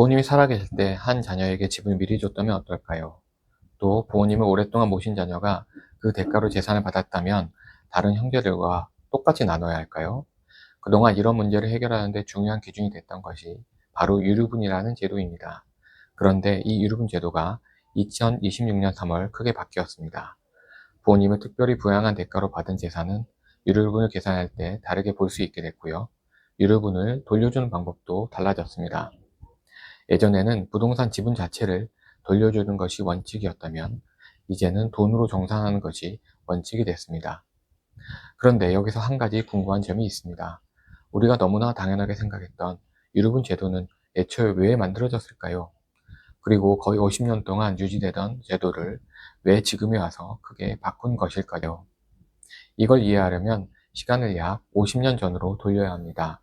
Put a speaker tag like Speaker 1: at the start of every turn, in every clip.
Speaker 1: 부모님이 살아계실 때 한 자녀에게 집을 미리 줬다면 어떨까요? 또 부모님을 오랫동안 모신 자녀가 그 대가로 재산을 받았다면 다른 형제들과 똑같이 나눠야 할까요? 그동안 이런 문제를 해결하는 데 중요한 기준이 됐던 것이 바로 유류분이라는 제도입니다. 그런데 이 유류분 제도가 2026년 3월 크게 바뀌었습니다. 부모님을 특별히 부양한 대가로 받은 재산은 유류분을 계산할 때 다르게 볼 수 있게 됐고요. 유류분을 돌려주는 방법도 달라졌습니다. 예전에는 부동산 지분 자체를 돌려주는 것이 원칙이었다면 이제는 돈으로 정산하는 것이 원칙이 됐습니다. 그런데 여기서 한 가지 궁금한 점이 있습니다. 우리가 너무나 당연하게 생각했던 유류분 제도는 애초에 왜 만들어졌을까요? 그리고 거의 50년 동안 유지되던 제도를 왜 지금에 와서 크게 바꾼 것일까요? 이걸 이해하려면 시간을 약 50년 전으로 돌려야 합니다.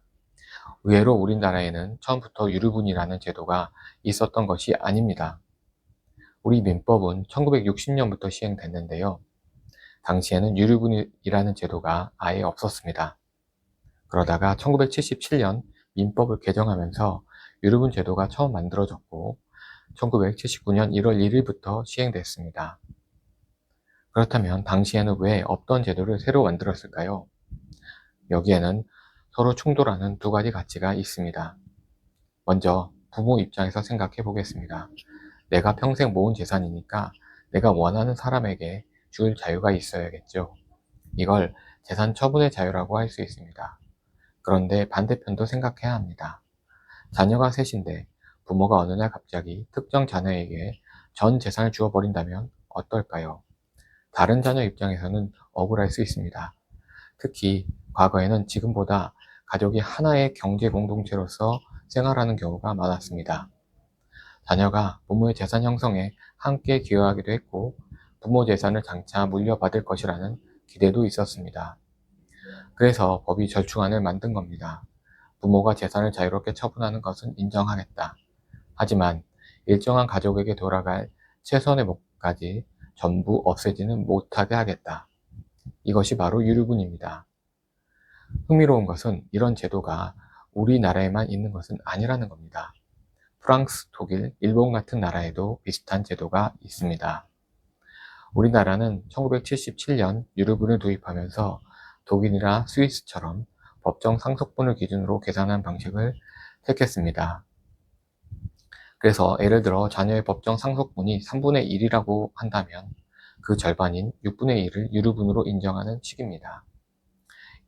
Speaker 1: 의외로 우리나라에는 처음부터 유류분이라는 제도가 있었던 것이 아닙니다. 우리 민법은 1960년부터 시행됐는데요. 당시에는 유류분이라는 제도가 아예 없었습니다. 그러다가 1977년 민법을 개정하면서 유류분 제도가 처음 만들어졌고 1979년 1월 1일부터 시행됐습니다. 그렇다면 당시에는 왜 없던 제도를 새로 만들었을까요? 여기에는 서로 충돌하는 두 가지 가치가 있습니다. 먼저 부모 입장에서 생각해 보겠습니다. 내가 평생 모은 재산이니까 내가 원하는 사람에게 줄 자유가 있어야겠죠. 이걸 재산 처분의 자유라고 할 수 있습니다. 그런데 반대편도 생각해야 합니다. 자녀가 셋인데 부모가 어느 날 갑자기 특정 자녀에게 전 재산을 주어버린다면 어떨까요? 다른 자녀 입장에서는 억울할 수 있습니다. 특히 과거에는 지금보다 가족이 하나의 경제 공동체로서 생활하는 경우가 많았습니다. 자녀가 부모의 재산 형성에 함께 기여하기도 했고 부모 재산을 장차 물려받을 것이라는 기대도 있었습니다. 그래서 법이 절충안을 만든 겁니다. 부모가 재산을 자유롭게 처분하는 것은 인정하겠다. 하지만 일정한 가족에게 돌아갈 최소한의 몫까지 전부 없애지는 못하게 하겠다. 이것이 바로 유류분입니다. 흥미로운 것은 이런 제도가 우리나라에만 있는 것은 아니라는 겁니다. 프랑스, 독일, 일본 같은 나라에도 비슷한 제도가 있습니다. 우리나라는 1977년 유류분을 도입하면서 독일이나 스위스처럼 법정 상속분을 기준으로 계산한 방식을 택했습니다. 그래서 예를 들어 자녀의 법정 상속분이 3분의 1이라고 한다면 그 절반인 6분의 1을 유류분으로 인정하는 식입니다.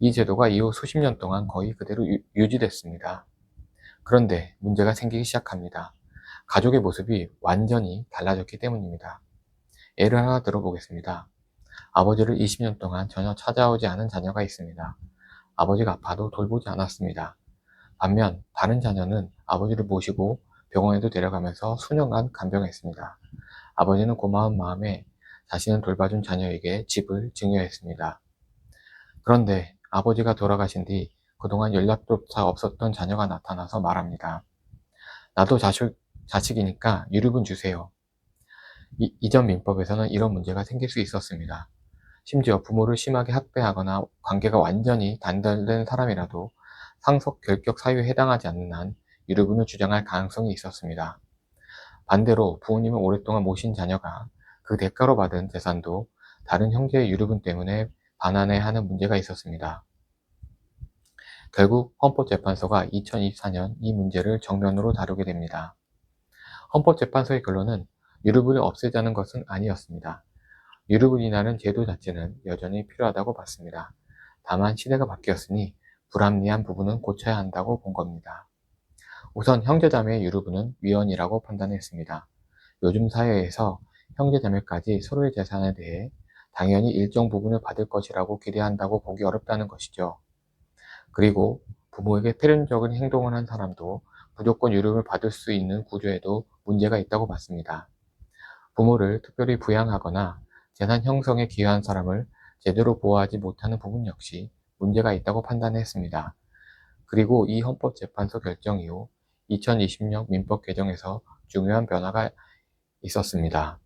Speaker 1: 이 제도가 이후 수십 년 동안 거의 그대로 유지됐습니다. 그런데 문제가 생기기 시작합니다. 가족의 모습이 완전히 달라졌기 때문입니다. 예를 하나 들어보겠습니다. 아버지를 20년 동안 전혀 찾아오지 않은 자녀가 있습니다. 아버지가 아파도 돌보지 않았습니다. 반면 다른 자녀는 아버지를 모시고 병원에도 데려가면서 수년간 간병했습니다. 아버지는 고마운 마음에 자신을 돌봐준 자녀에게 집을 증여했습니다. 그런데 아버지가 돌아가신 뒤 그동안 연락조차 없었던 자녀가 나타나서 말합니다. 나도 자식이니까 유류분 주세요. 이전 민법에서는 이런 문제가 생길 수 있었습니다. 심지어 부모를 심하게 학대하거나 관계가 완전히 단절된 사람이라도 상속 결격 사유에 해당하지 않는 한 유류분을 주장할 가능성이 있었습니다. 반대로 부모님을 오랫동안 모신 자녀가 그 대가로 받은 재산도 다른 형제의 유류분 때문에 반환해야 하는 문제가 있었습니다. 결국 헌법재판소가 2024년 이 문제를 정면으로 다루게 됩니다. 헌법재판소의 결론은 유류분을 없애자는 것은 아니었습니다. 유류분이라는 제도 자체는 여전히 필요하다고 봤습니다. 다만 시대가 바뀌었으니 불합리한 부분은 고쳐야 한다고 본 겁니다. 우선 형제자매의 유류분은 위헌이라고 판단했습니다. 요즘 사회에서 형제자매까지 서로의 재산에 대해 당연히 일정 부분을 받을 것이라고 기대한다고 보기 어렵다는 것이죠. 그리고 부모에게 필연적인 행동을 한 사람도 무조건 유류를 받을 수 있는 구조에도 문제가 있다고 봤습니다. 부모를 특별히 부양하거나 재산 형성에 기여한 사람을 제대로 보호하지 못하는 부분 역시 문제가 있다고 판단했습니다. 그리고 이 헌법재판소 결정 이후 2020년 민법 개정에서 중요한 변화가 있었습니다.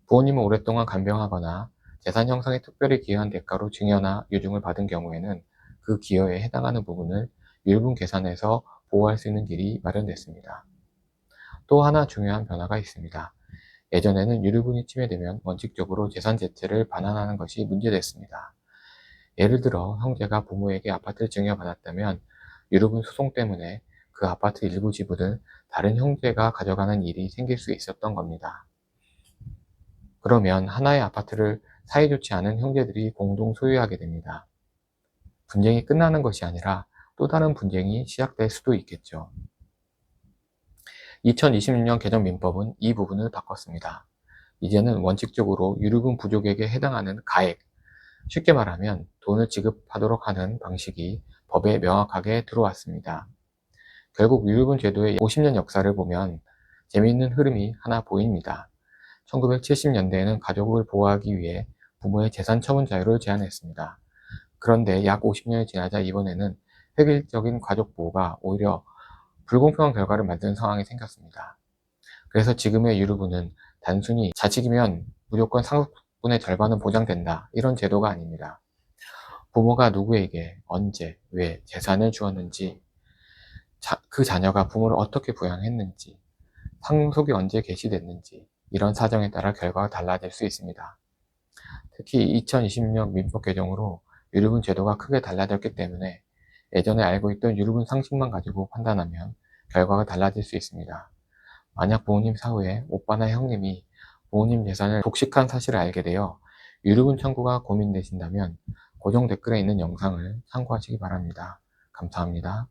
Speaker 1: 부모님은 오랫동안 간병하거나 재산 형성에 특별히 기여한 대가로 증여나 유증을 받은 경우에는 그 기여에 해당하는 부분을 유류분 계산에서 보호할 수 있는 길이 마련됐습니다. 또 하나 중요한 변화가 있습니다. 예전에는 유류분이 침해되면 원칙적으로 재산 자체를 반환하는 것이 문제됐습니다. 예를 들어 형제가 부모에게 아파트를 증여받았다면 유류분 소송 때문에 그 아파트 일부 지분을 다른 형제가 가져가는 일이 생길 수 있었던 겁니다. 그러면 하나의 아파트를 사이좋지 않은 형제들이 공동 소유하게 됩니다. 분쟁이 끝나는 것이 아니라 또 다른 분쟁이 시작될 수도 있겠죠. 2026년 개정 민법은 이 부분을 바꿨습니다. 이제는 원칙적으로 유류분 부족에게 해당하는 가액, 쉽게 말하면 돈을 지급하도록 하는 방식이 법에 명확하게 들어왔습니다. 결국 유류분 제도의 50년 역사를 보면 재미있는 흐름이 하나 보입니다. 1970년대에는 가족을 보호하기 위해 부모의 재산 처분 자유를 제한했습니다. 그런데 약 50년이 지나자 이번에는 획일적인 가족 보호가 오히려 불공평한 결과를 만드는 상황이 생겼습니다. 그래서 지금의 유류분은 단순히 자식이면 무조건 상속분의 절반은 보장된다, 이런 제도가 아닙니다. 부모가 누구에게 언제 왜 재산을 주었는지, 그 자녀가 부모를 어떻게 부양했는지, 상속이 언제 개시됐는지, 이런 사정에 따라 결과가 달라질 수 있습니다. 특히 2020년 민법 개정으로 유류분 제도가 크게 달라졌기 때문에 예전에 알고 있던 유류분 상식만 가지고 판단하면 결과가 달라질 수 있습니다. 만약 부모님 사후에 오빠나 형님이 부모님 재산을 독식한 사실을 알게 되어 유류분 청구가 고민되신다면 고정 댓글에 있는 영상을 참고하시기 바랍니다. 감사합니다.